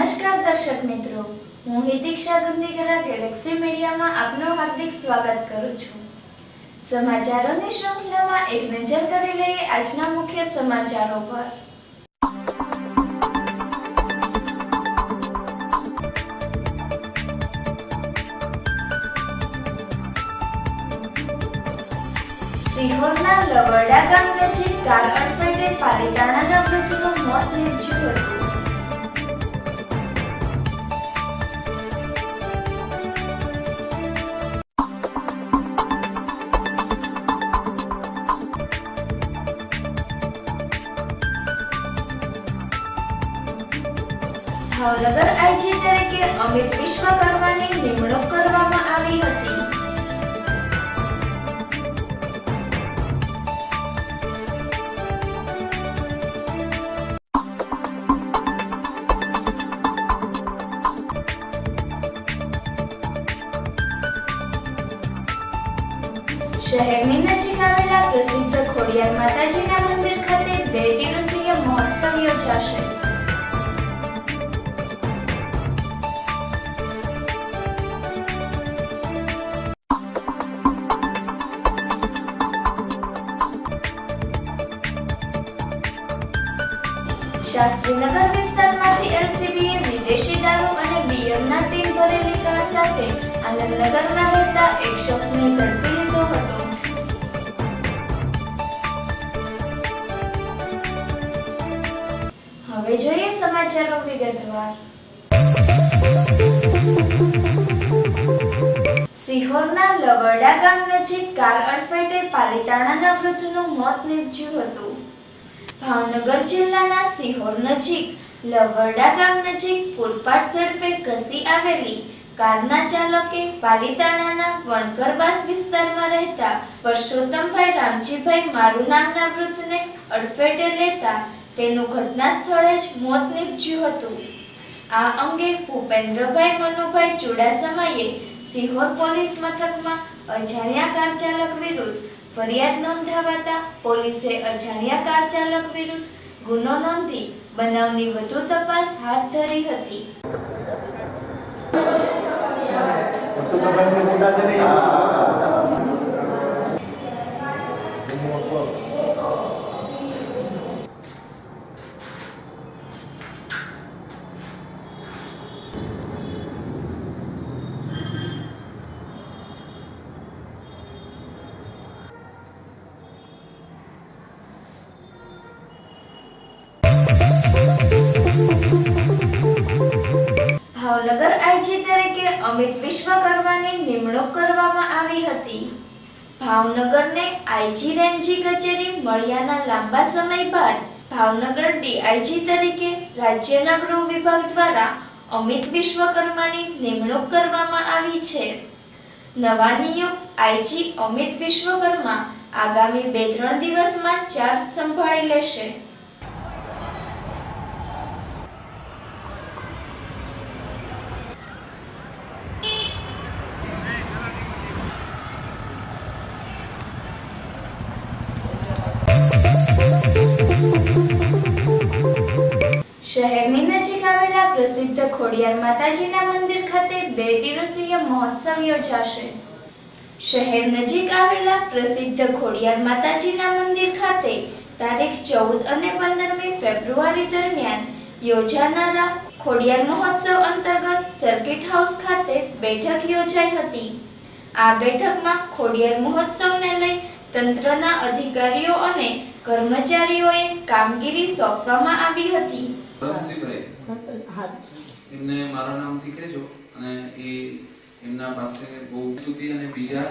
નમસ્કાર દર્શક મિત્રો, હું હિતિક્ષા ગુંદીકરા ગેલેક્સી મીડિયામાં આપનું હાર્દિક સ્વાગત કરું છું। સમાચારોની શૃંખલામાં એક નજર કરી લઈએ આજના મુખ્ય સમાચારો પર। સિહોરના લવરડા ગામ નજીક કાર અડફેટે પાલીતાણાના વૃદ્ધનું મોત નીપજ્યું હતું। ભાવનગર આઈજી તરીકે અમિત વિશ્વકર્માની નિમણૂક કરવામાં આવી હતી। શહેરની નજીક આવેલા પ્રસિદ્ધ ખોડિયાર માતાજીના મંદિર ખાતે 2 દિવસીય મહોત્સવ યોજાશે। શાસ્ત્રીનગર વિસ્તારમાંથી એલસીબીએ વિદેશી દારૂ અને બિયરના ટીન ભરેલી કાર સાથે આનંદનગરમાં રહેતા એક શખ્સને ઝડપી લીધો હતો। હવે જોઈએ સમાચારો વિગતવાર। સિહોરના લવરડા ગામ નજીક કાર અડફેટે પાલીતાણાના વૃદ્ધનું મોત નીપજ્યું હતું। ભાવનગર જિલ્લાના સિહોર નજીક લવરડા ગામ નજીક પૂરપાટ ઝડપે ઘસી આવેલી કારના ચાલકે પાલીતાણાના વણકરબાસ વિસ્તારમાં રહેતા પરસોત્તમભાઈ રામજીભાઈ મારુ નામના વૃદ્ધને અડફેટે લેતા તેનું ઘટના સ્થળે જ મોત નીપજ્યું હતું। આ અંગે ભૂપેન્દ્રભાઈ મનુભાઈ ચુડાસમાએ સિહોર પોલીસ મથકમાં અજાણ્યા કાર ચાલક વિરુદ્ધ ફરિયાદ નોંધાવતા પોલીસે અજાણ્યા કાર ચાલક વિરુદ્ધ ગુનો નોંધી બનાવની વધુ તપાસ હાથ ધરી હતી। ભાવનગર આઈજી તરીકે અમિત વિશ્વકર્માની નિમણૂક કરવામાં આવી હતી। ભાવનગરને આઈજી રેન્જી કચેરી મળ્યાના લાંબા સમય બાદ ભાવનગર ડીઆઈજી તરીકે રાજ્યના ગૃહ વિભાગ દ્વારા અમિત વિશ્વકર્માની નિમણૂક કરવામાં આવી છે। નવા નિયુક્ત આઈજી અમિત વિશ્વકર્મા આગામી 2-3 દિવસમાં ચાર્જ સંભાળી લેશે। શહેરની નજીક આવેલા પ્રસિદ્ધ ખોડિયાર માતાજીના મંદિર ખાતે 2 દિવસીય મહોત્સવ યોજાશે। શહેર નજીક આવેલા પ્રસિદ્ધ ખોડિયાર માતાજીના મંદિર ખાતે તારીખ 14 અને 15મી ફેબ્રુઆરી દરમિયાન યોજાનારા ખોડિયાર મહોત્સવ અંતર્ગત સર્કિટ હાઉસ ખાતે બેઠક યોજાઈ હતી। આ બેઠકમાં ખોડિયાર મહોત્સવને લઈ તંત્રના અધિકારીઓ અને કર્મચારીઓએ કામગીરી સોંપવામાં આવી હતી। એમને મારા નામથી કહેજો અને એ એમના પાસે બહુ સ્તુતિ અને બીજા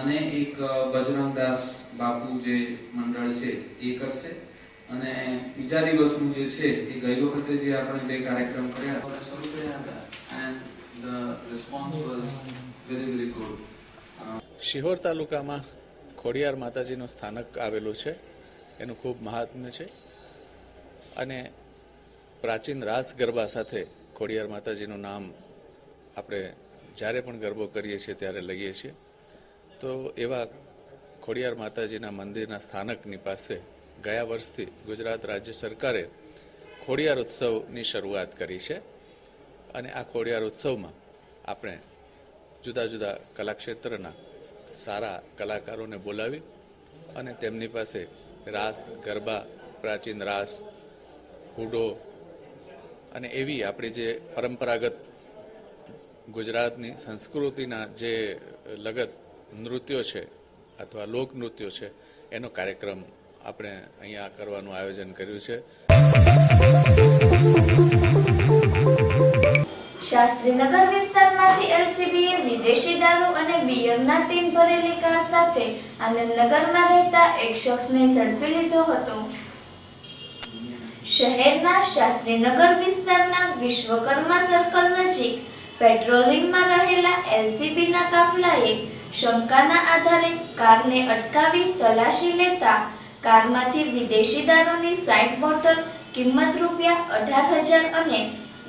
અને એક બજરંગદાસ બાપુ જે મંડળ છે એ કરશે અને બીજા દિવસનું જે છે એ ગઈ વખતે જે આપણે 2 કાર્યક્રમ કર્યા હતા શરૂ કર્યા હતા and the response was very good. Sihor તાલુકામાં ખોડિયાર માતાજીનું સ્થાનક આવેલું છે, એનું ખૂબ મહાત્મ્ય છે અને પ્રાચીન રાસ ગરબા સાથે ખોડિયાર માતાજીનું નામ આપણે જ્યારે પણ ગરબો કરીએ છીએ ત્યારે લઈએ છીએ। તો એવા ખોડિયાર માતાજીના મંદિરના સ્થાનકની પાસે ગયા વર્ષથી ગુજરાત રાજ્ય સરકારે ખોડિયાર ઉત્સવની શરૂઆત કરી છે અને આ ખોડિયાર ઉત્સવમાં આપણે જુદા જુદા કલાક્ષેત્રના સારા કલાકારોને બોલાવી અને તેમની પાસે રાસ, ગરબા, પ્રાચીન રાસ, હુડો અને એવી આપણી જે પરંપરાગત ગુજરાતની સંસ્કૃતિના જે લગત નૃત્યો છે અથવા લોકનૃત્યો છે એનો કાર્યક્રમ આપણે અહીંયા કરવાનું આયોજન કર્યું છે. શાસ્ત્રીનગર વિસ્તારમાંથી એલસીબીએ વિદેશી દારૂ અને બિયરના ટીન ભરેલી કાર સાથે આનંદનગરમાં રહેતા એક શખ્સને ઝડપી લીધો હતો. શહેરના શાસ્ત્રીનગર વિસ્તારના વિશ્વકર્મા સર્કલ નજીક પેટ્રોલિંગમાં રહેલા એલસીબીના કાફલાએ શંકાના આધારે કારને અટકાવી તલાશી લેતા કારમાંથી વિદેશી દારૂની 60 બોટલ કિંમત ₹18,000 અને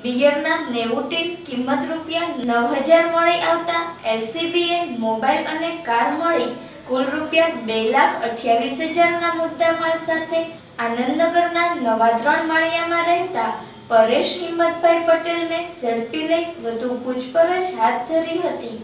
બિયરના 90 ટીન કિંમત ₹9,000 મળી આવતા એલસીબીએ મોબાઈલ અને કાર મળી કુલ ₹2,28,000ના મુદ્દામાલ સાથે આનંદનગરના નવા 3 માળિયામાં રહેતા પરેશ હિંમતભાઈ પટેલને ઝડપી લઈ વધુ પૂછપરછ હાથ ધરી હતી.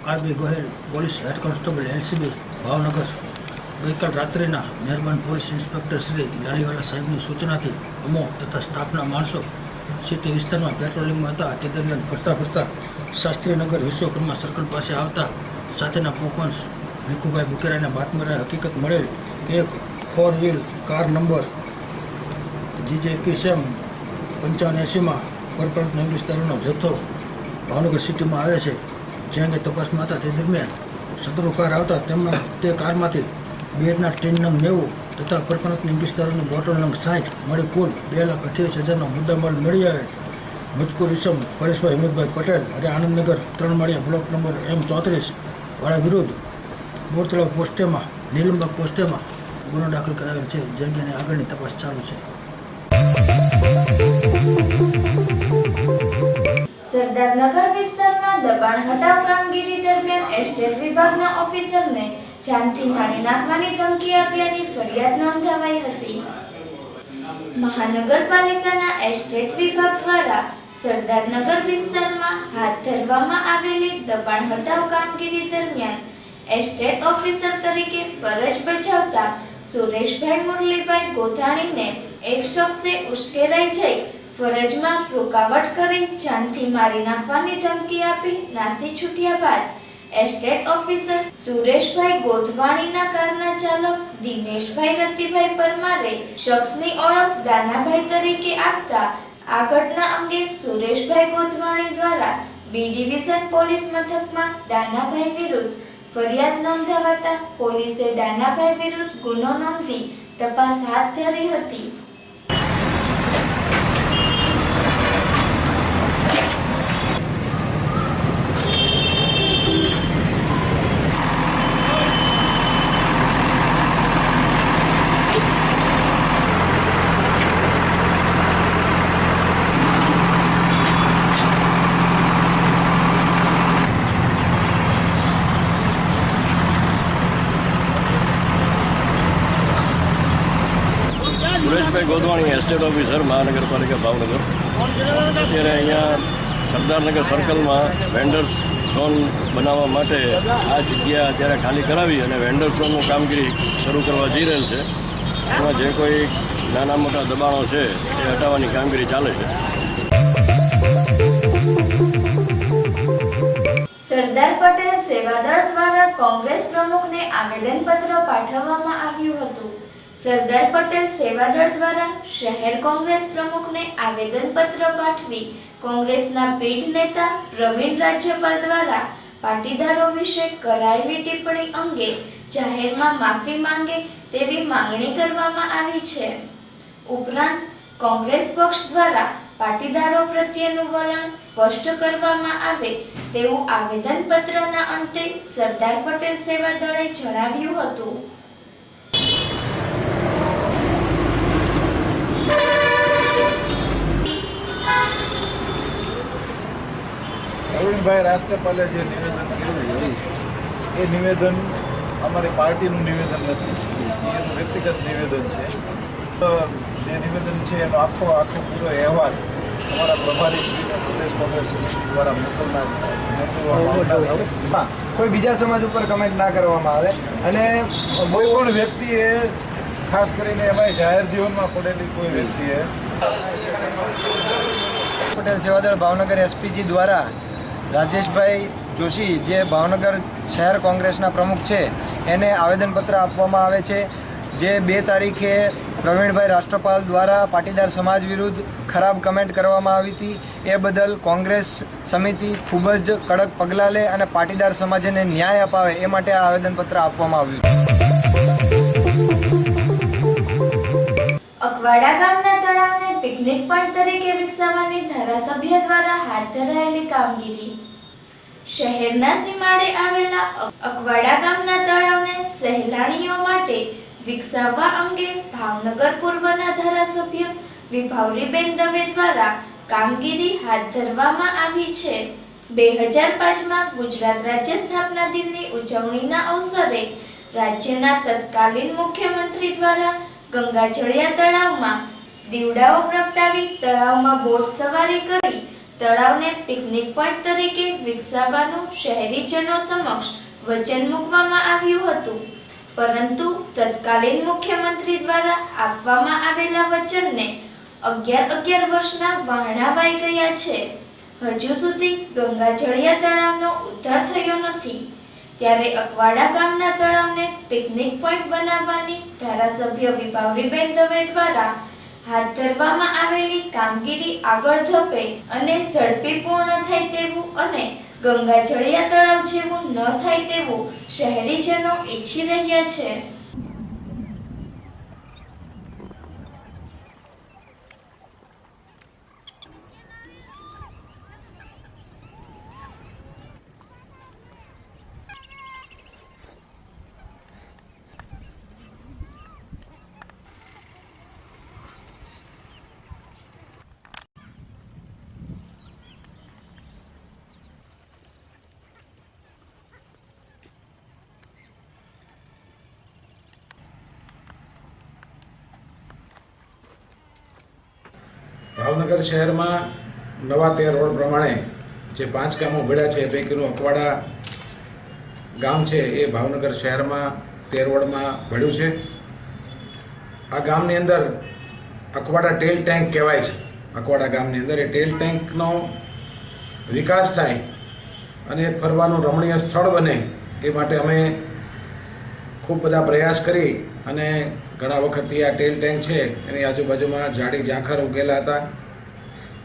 R B Gohil police head constable LCB Bhavnagar ગઈકાલ રાત્રિના મહેરબાન પોલીસ ઇન્સ્પેક્ટર શ્રી જાળીવાલા સાહેબની સૂચનાથી અમો તથા સ્ટાફના માણસો સિટી વિસ્તારમાં પેટ્રોલિંગમાં હતા. તે દરમિયાન ફરતા શાસ્ત્રીનગર વિશ્વકર્મા સર્કલ પાસે આવતા સાથેના પોકવંશ ભીખુભાઈ બુકેરાને બાતમીરાએ હકીકત મળેલ કે એક 4-વ્હીલ કાર નંબર GJ21M 5580માં પરપરતનો ઇંગ્લિશ દારૂનો જથ્થો ભાવનગર સિટીમાં આવે છે. જે અંગે તપાસમાં હતા તે દરમિયાન સદરુ કાર આવતા તેમાં તે કારમાંથી બિયરના ટીન નંગ 90 તથા પરપરતની ઇંગ્લિશ દારૂની બોટલ નંગ 60 મળી કુલ 2,28,000નો મુદ્દામાલ મળી આવેલ મજકૂર ઇસમ પરેશભાઈ હિંમતભાઈ પટેલ અને આનંદનગર 3 માળિયા બ્લોક નંબર M34 વાળા વિરુદ્ધ બોરતળાવ પોસ્ટેમાં નીલમબાગ પોસ્ટેમાં ગુનો દાખલ કરાવેલ છે. જે અંગેની આગળની તપાસ ચાલુ છે. સરદારનગર વિસ્તારમાં દબાણ હટાવ કામગીરી દરમિયાન એસ્ટેટ વિભાગના ઓફિસરને જાનથી મારી નાખવાની ધમકી આપ્યાની ફરિયાદ નોંધાવાઈ હતી. મહાનગરપાલિકાના એસ્ટેટ વિભાગ દ્વારા સરદારનગર વિસ્તારમાં હાથ ધરવામાં આવેલી દબાણ હટાવ કામગીરી દરમિયાન એસ્ટેટ ઓફિસર તરીકે ફરજ બજાવતા સુરેશભાઈ મુરલીભાઈ ગોધાણીને એક શખ્સે ઉશ્કેરાઈ જઈ ફરજમાં રૂકાવટ કરી જાનથી મારી નાખવાની ધમકી આપી નાસી છૂટ્યા બાદ એસ્ટેટ ઓફિસર સુરેશભાઈ ગોધવાણીના કારના ચાલક દિનેશભાઈ રતિભાઈ પરમારે શખ્સની ઓળખ દાનાભાઈ તરીકે આપતા આ ઘટના અંગે સુરેશભાઈ ગોધવાણી દ્વારા બી ડિવિઝન પોલીસ મથકમાં દાનાભાઈ વિરુદ્ધ ફરિયાદ નોંધાવતા પોલીસે દાનાભાઈ વિરુદ્ધ ગુનો નોંધી તપાસ હાથ ધરી હતી. સુરેશભાઈ ગોધવાણી એસ્ટેટ ઓફિસર મહાનગરપાલિકા ભાવનગર. અત્યારે અહીંયા સરદારનગર સર્કલમાં વેન્ડર્સ ઝોન બનાવવા માટે આ જગ્યા અત્યારે ખાલી કરાવી અને વેન્ડર ઝોનનું કામગીરી શરૂ કરવા જઈ રહેલ છે. એમાં જે કોઈ નાના મોટા દબાણો છે એ હટાવવાની કામગીરી ચાલે છે. સરદાર પટેલ સેવાદળ દ્વારા કોંગ્રેસ પ્રમુખને આવેદનપત્ર પાઠવવામાં આવ્યું હતું. સરદાર પટેલ સેવાદળ દ્વારા શહેર કોંગ્રેસ પ્રમુખને આવેદનપત્ર પાઠવી કોંગ્રેસના પીઢ નેતા પ્રવીણ રાજ્યપાલ દ્વારા પાટીદારો વિશે કરાયેલી ટિપ્પણી અંગે જાહેરમાં માફી માંગે તેવી માંગણી કરવામાં આવી છે. ઉપરાંત કોંગ્રેસ પક્ષ દ્વારા પાટીદારો પ્રત્યેનું વલણ સ્પષ્ટ કરવામાં આવે તેવું આવેદનપત્રના અંતે સરદાર પટેલ સેવા દળે જણાવ્યું હતું. પ્રવીણભાઈ રાષ્ટ્રપાલે જે નિવેદન કર્યું એ નિવેદન અમારી પાર્ટીનું નિવેદન નથી, એનું વ્યક્તિગત નિવેદન છે. તો જે નિવેદન છે એનો આખો પૂરો અહેવાલ અમારા પ્રભારી શ્રી પ્રદેશ કોંગ્રેસ સમિતિ દ્વારા મોકલવામાં કોઈ બીજા સમાજ ઉપર કમેન્ટ ના કરવામાં આવે અને કોઈ પણ વ્યક્તિએ ખાસ કરીને એમાં જાહેર જીવનમાં પડેલી કોઈ વ્યક્તિએ પટેલ સેવાદળ ભાવનગર એસપીજી દ્વારા રાજેશભાઈ જોશી જે ભાવનગર શહેર કોંગ્રેસના પ્રમુખ છે એને આવેદનપત્ર આપવામાં આવે છે. જે 2 તારીખે પ્રવીણભાઈ રાષ્ટ્રપાલ દ્વારા પાટીદાર સમાજ વિરુદ્ધ ખરાબ કમેન્ટ કરવામાં આવી હતી એ બદલ કોંગ્રેસ સમિતિ ખૂબ જ કડક પગલાં લે અને પાટીદાર સમાજને ન્યાય અપાવે એ માટે આ આવેદનપત્ર આપવામાં આવ્યું છે. અકવાડા ગામના તળાવને પિકનિક પોઈન્ટ તરીકે વિકસાવવાની ધારાસભ્ય દ્વારા હાથ ધરાયેલી કામગીરી. શહેરના સીમાડે આવેલા અકવાડા ગામના તળાવને સહેલાણીઓ માટે વિકસાવવા અંગે ભાવનગર પૂર્વના ધારાસભ્ય વિભાવરીબેન દવે દ્વારા કામગીરી હાથ ધરવામાં આવી છે. 2005માં ગુજરાત રાજ્ય સ્થાપના દિનની ઉજવણીના અવસરે રાજ્યના તત્કાલીન મુખ્યમંત્રી દ્વારા ગંગાજળિયા તળાવમાં દીવડાઓ પ્રગટાવી તળાવમાં બોટ સવારી કરી તળાવને પિકનિક પોઈન્ટ તરીકે વિકસાવવાનું શહેરીજનો સમક્ષ વચન મૂકવામાં આવ્યું હતું, પરંતુ તત્કાલીન મુખ્યમંત્રી દ્વારા આપવામાં આવેલા વચનને 11 વર્ષના વહાણાવાઈ ગયા છે. હજુ સુધી ગંગાજળિયા તળાવનો ઉદ્ધાર થયો નથી. ત્યારે અકવાડા ગામના તળાવને પિકનિક પોઈન્ટ બનાવવાની ધારાસભ્ય વિભાવરીબેન દવે દ્વારા હાથ ધરવામાં આવેલી કામગીરી આગળ ધપે અને ઝડપી પૂર્ણ થાય તેવું અને ગંગાજળિયા તળાવ જેવું ન થાય તેવું શહેરીજનો ઈચ્છી રહ્યા છે. ભાવનગર શહેરમાં નવા 13 રોડ પ્રમાણે જે 5 ગામો ભેળ્યા છે એ પૈકીનું અકવાડા ગામ છે એ ભાવનગર શહેરમાં 13 વોર્ડમાં ભળ્યું છે. આ ગામની અંદર અકવાડા ટેલ ટેન્ક કહેવાય છે. અકવાડા ગામની અંદર એ ટેલ ટેન્કનો વિકાસ થાય અને એક ફરવાનું રમણીય સ્થળ બને એ માટે અમે ખૂબ બધા પ્રયાસ કરી અને ઘણા વખતથી આ ટેલ ટેન્ક છે એની આજુબાજુમાં ઝાડી ઝાંખર ઉગેલા હતા,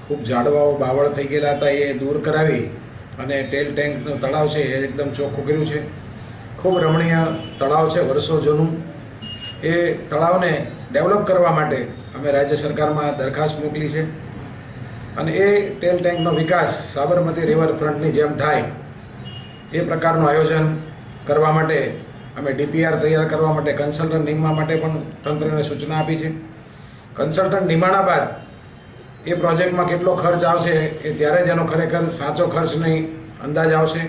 ખૂબ ઝાડવાઓ બાવળ થઈ ગયેલા હતા, એ દૂર કરાવી અને ટેલ ટેન્કનું તળાવ છે એ એકદમ ચોખ્ખું કર્યું છે. ખૂબ રમણીય તળાવ છે, વર્ષો જૂનું. એ તળાવને ડેવલપ કરવા માટે અમે રાજ્ય સરકારમાં દરખાસ્ત મોકલી છે અને એ ટેલ ટેન્કનો વિકાસ સાબરમતી રિવરફ્રન્ટની જેમ થાય એ પ્રકારનું આયોજન કરવા માટે અમે ડીપીઆર તૈયાર કરવા માટે કન્સલ્ટન્ટ નિમવા માટે પણ તંત્રને સૂચના આપી છે. કન્સલ્ટન્ટ નિમાણા બાદ એ પ્રોજેક્ટમાં કેટલો ખર્ચ આવશે એ ત્યારે જ એનો ખરેખર સાચો ખર્ચની અંદાજ આવશે.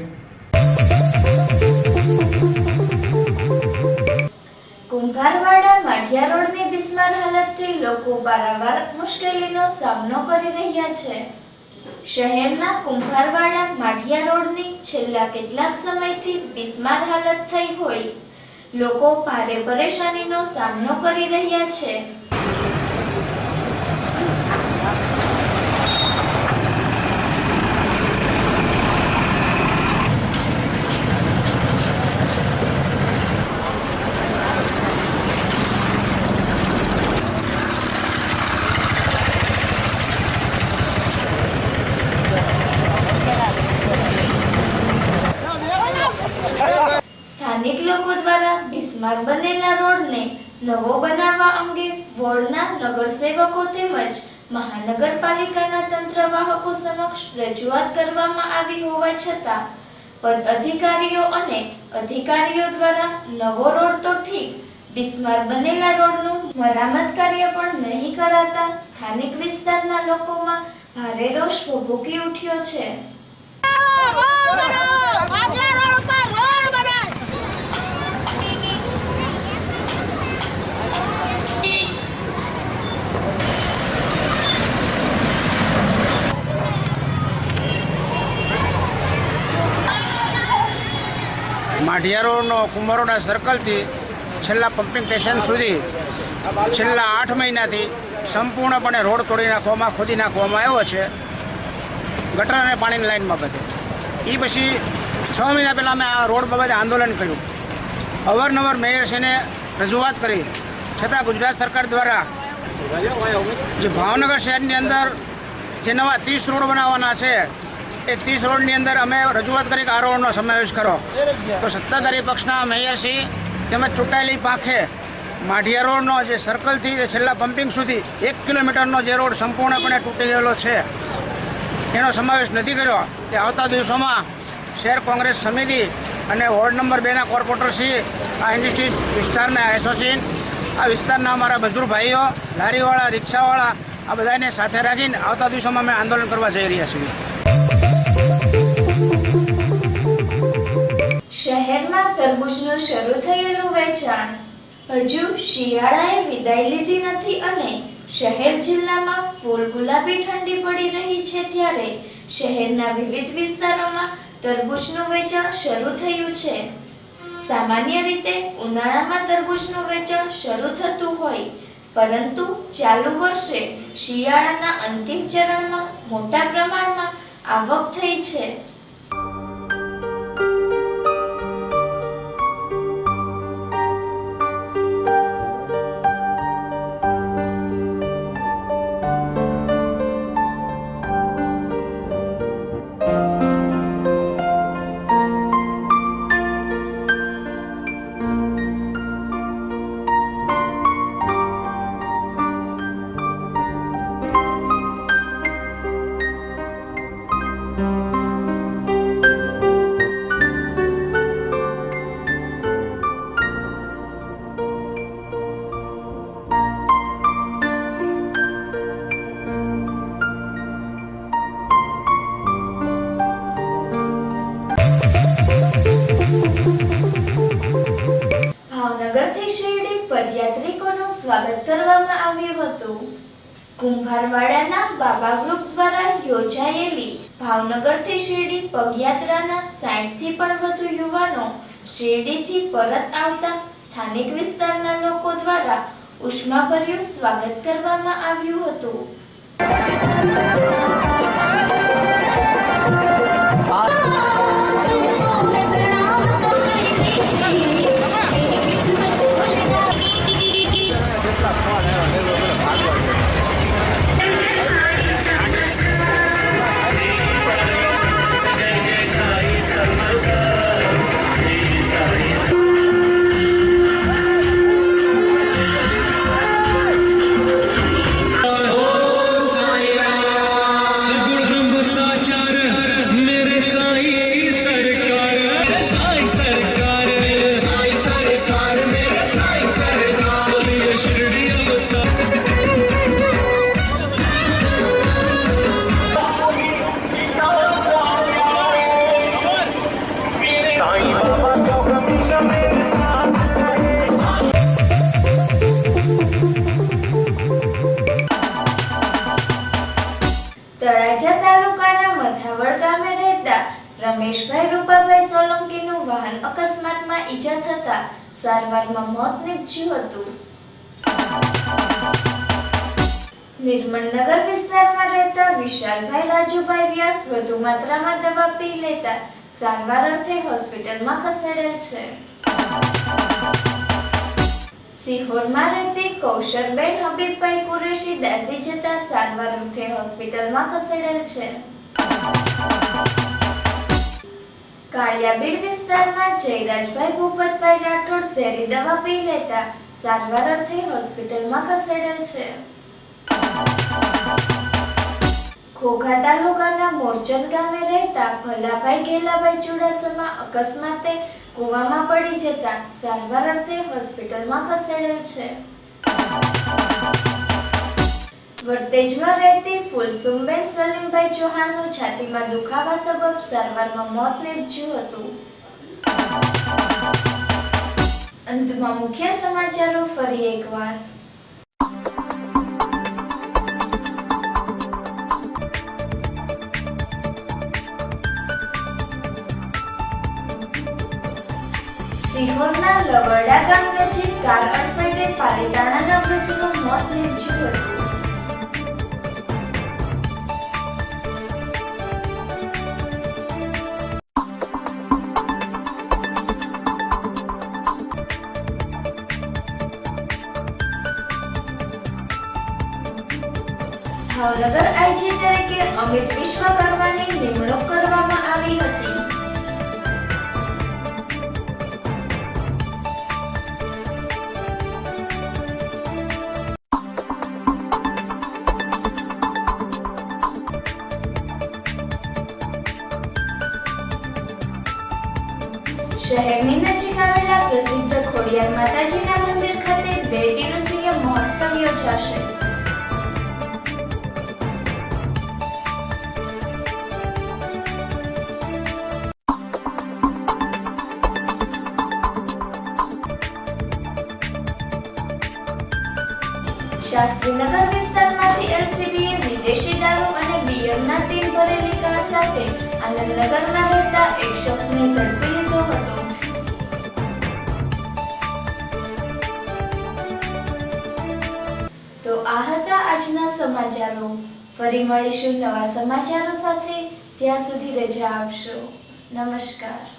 કુંભારવાડા માઢિયા રોડની બિસ્માર હાલતથી લોકો પારાવાર મુશ્કેલીનો સામનો કરી રહ્યા છે. શહેરના કુંભારવાડા માઢિયા રોડની છેલ્લા કેટલાક સમયથી બિસ્માર હાલત થઈ હોય લોકો ભારે પરેશાનીનો સામનો કરી રહ્યા છે. સ્થાનિક લોકો દ્વારા બિસ્માર બનેલા રોડ રોડને નવો બનાવવા અંગે વોર્ડના નગરસેવકો તેમજ મહાનગરપાલિકાના તંત્રવાહકો સમક્ષ રજૂઆત કરવામાં આવી હોવા છતાં પદ અધિકારીઓ અને અધિકારીઓ દ્વારા નવો રોડ તો ઠીક, બિસ્માર બનેલા રોડનું મરામત કાર્ય પણ નહીં કરાતા સ્થાનિક વિસ્તારના લોકોમાં ભારે રોષ ભભૂકી ઉઠ્યો છે. માઢિયા રોડનો કુંભારોડા સર્કલથી છેલ્લા પમ્પિંગ સ્ટેશન સુધી છેલ્લા 8 મહિનાથી સંપૂર્ણપણે રોડ તોડી નાખવામાં, ખોદી નાખવામાં આવ્યો છે, ગટર અને પાણીની લાઇનમાં બધે. એ પછી 6 મહિના પહેલાં અમે આ રોડ બાબતે આંદોલન કર્યું. અવારનવાર મેયરશ્રીને રજૂઆત કરી, છતાં ગુજરાત સરકાર દ્વારા જે ભાવનગર શહેરની અંદર જે નવા 30 રોડ બનાવવાના છે એ 30 રોડની અંદર અમે રજૂઆત કરી કે આ રોડનો સમાવેશ કરો, તો સત્તાધારી પક્ષના મેયરશ્રી તેમજ ચૂંટાયેલી પાંખે માઢિયા રોડનો જે સર્કલથી છેલ્લા પમ્પિંગ સુધી 1 કિલોમીટરનો જે રોડ સંપૂર્ણપણે તૂટી ગયેલો છે એનો સમાવેશ નથી કર્યો. તે આવતા દિવસોમાં શહેર કોંગ્રેસ સમિતિ અને વોર્ડ નંબર 2ના કોર્પોરેટરશ્રી આ ઇન્ડસ્ટ્રી વિસ્તારના એસોસિએશન, આ વિસ્તારના અમારા મજૂર ભાઈઓ, લારીવાળા, રિક્ષાવાળા, આ બધાને સાથે રાખીને આવતા દિવસોમાં અમે આંદોલન કરવા જઈ રહ્યા છીએ. શહેરમાં તરબૂચનું શરૂ થયેલું વેચાણ હજુ શિયાળાએ વિદાય લીધી નથી અને શહેર જિલ્લામાં ફૂલ ગુલાબી ઠંડી પડી રહી છે, ત્યારે શહેરના વિવિધ વિસ્તારોમાં તરબૂચનું વેચાણ શરૂ થયું છે. સામાન્ય રીતે ઉનાળામાં તરબૂચનું વેચાણ શરૂ થતું હોય, પરંતુ ચાલુ વર્ષે શિયાળાના અંતિમ ચરણમાં મોટા પ્રમાણમાં આવક થઈ છે. ભાવનગરથી શિરડી પદયાત્રિકોનું સ્વાગત કરવામાં આવ્યું હતું. કુંભારવાડાના બાબા ગ્રુપ દ્વારા યોજાયેલી ભાવનગરથી શિરડી પગયાત્રાના 60થી પણ વધુ યુવાનો શિરડીથી પરત આવતા સ્થાનિક વિસ્તારના લોકો દ્વારા ઉષ્માભર્યું સ્વાગત કરવામાં આવ્યું હતું. તળાજા તાલુકાના મથાવડ ગામે રહેતા રમેશભાઈ રૂપાભાઈ સોલંકીનું વાહન અકસ્માતમાં ઈજા થતા સારવારમાં મોત નીપજ્યું હતું. નિર્મળનગર વિસ્તારમાં રહેતા વિશાલભાઈ રાજુભાઈ વ્યાસ વધુ માત્રામાં દવા પી લેતા સારવાર અર્થે હોસ્પિટલમાં ખસેડેલ છે. સિહોરમાં રહેતી કૌશરબેન હબીબભાઈ કુરેશી દાઝી જતા સારવાર અર્થે હોસ્પિટલમાં ખસેડેલ છે. કાળિયાબીડ વિસ્તારમાં જયરાજભાઈ ભૂપતભાઈ રાઠોડ ઝેરી દવા પી લેતા સારવાર અર્થે હોસ્પિટલમાં ખસેડેલ છે. ખોખા તાલુકાના મોરચંદ ગામે રહેતા ભલાભાઈ ઘેલાભાઈ ચુડાસમા અકસ્માતે કૂવામાં પડી જતા સારવાર અર્થે હોસ્પિટલમાં ખસેડેલ છે. વર્તેજમાં રહેતી ફુલસુમબેન સલીમભાઈ ચૌહાણનું છાતીમાં દુખાવા સબબ સારવારમાં મોત નીપજ્યું હતું. અંતમાં મુખ્ય સમાચારો ફરી એકવાર. સિહોરના લવરડા ગામ નજીક કાર અડફેટે પાલીતાણાના વૃદ્ધનું મોત નીપજ્યું હતું. ભાવનગર આઈજી તરીકે અમિત વિશ્વકર્માની નિમણૂક કરવામાં આવી હતી. શહેરની નજીક આવેલા પ્રસિદ્ધ ખોડિયાર માતાજીના મંદિર ખાતે 2 દિવસીય મહોત્સવ યોજાશે. શાસ્ત્રીનગર વિસ્તારમાંથી એલસીબીએ વિદેશી દારૂ અને બિયરના ટીન ભરેલી કાર સાથે આનંદનગરમાં રહેતા એક શખ્સને ઝડપી લીધો હતો. તો આ હતા આજના સમાચારો. ફરી મળીશું નવા સમાચારો સાથે. ત્યાં સુધી રજા આપશો. નમસ્કાર.